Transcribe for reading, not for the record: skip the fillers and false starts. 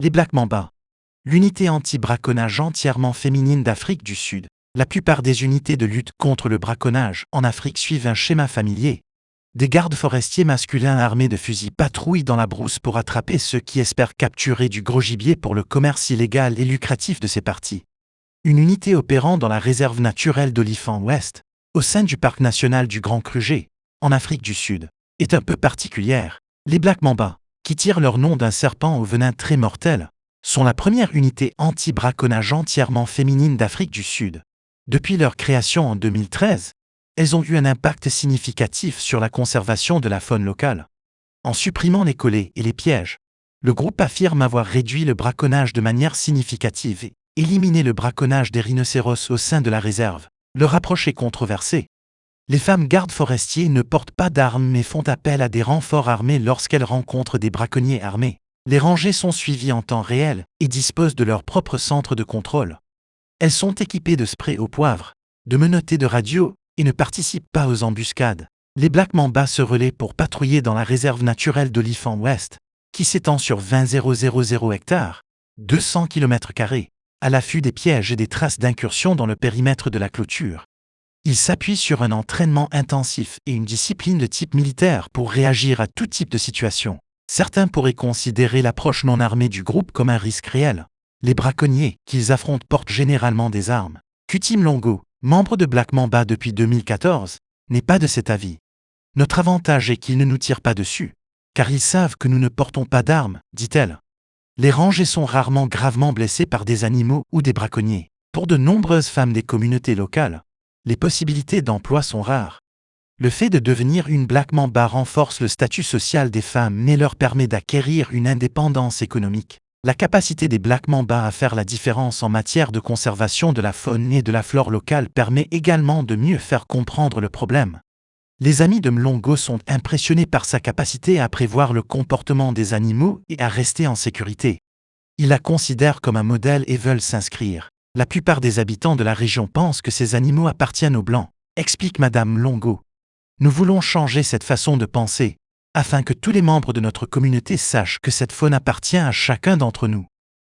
Les Black Mamba. L'unité anti-braconnage entièrement féminine d'Afrique du Sud. La plupart des unités de lutte contre le braconnage en Afrique suivent un schéma familier. Des gardes forestiers masculins armés de fusils patrouillent dans la brousse pour attraper ceux qui espèrent capturer du gros gibier pour le commerce illégal et lucratif de ces parties. Une unité opérant dans la réserve naturelle d'Olifant Ouest, au sein du parc national du Grand Kruger, en Afrique du Sud, est un peu particulière. Les Black Mamba, qui tirent leur nom d'un serpent au venin très mortel, sont la première unité anti-braconnage entièrement féminine d'Afrique du Sud. Depuis leur création en 2013, elles ont eu un impact significatif sur la conservation de la faune locale. En supprimant les collets et les pièges, le groupe affirme avoir réduit le braconnage de manière significative et éliminé le braconnage des rhinocéros au sein de la réserve. Leur approche est controversée. Les femmes gardes forestiers ne portent pas d'armes mais font appel à des renforts armés lorsqu'elles rencontrent des braconniers armés. Les rangées sont suivies en temps réel et disposent de leur propre centre de contrôle. Elles sont équipées de sprays au poivre, de menottes de radio et ne participent pas aux embuscades. Les Black Mamba se relaient pour patrouiller dans la réserve naturelle d'Olifant Ouest, qui s'étend sur 20 000 hectares, 200 km², à l'affût des pièges et des traces d'incursion dans le périmètre de la clôture. Ils s'appuient sur un entraînement intensif et une discipline de type militaire pour réagir à tout type de situation. Certains pourraient considérer l'approche non armée du groupe comme un risque réel. Les braconniers qu'ils affrontent portent généralement des armes. Kutim Longo, membre de Black Mamba depuis 2014, n'est pas de cet avis. Notre avantage est qu'ils ne nous tirent pas dessus, car ils savent que nous ne portons pas d'armes, dit-elle. Les rangées sont rarement gravement blessées par des animaux ou des braconniers. Pour de nombreuses femmes des communautés locales, les possibilités d'emploi sont rares. Le fait de devenir une Black Mamba renforce le statut social des femmes mais leur permet d'acquérir une indépendance économique. La capacité des Black Mamba à faire la différence en matière de conservation de la faune et de la flore locale permet également de mieux faire comprendre le problème. Les amis de Mlongo sont impressionnés par sa capacité à prévoir le comportement des animaux et à rester en sécurité. Ils la considèrent comme un modèle et veulent s'inscrire. La plupart des habitants de la région pensent que ces animaux appartiennent aux Blancs, explique Madame Mlongo. Nous voulons changer cette façon de penser, afin que tous les membres de notre communauté sachent que cette faune appartient à chacun d'entre nous.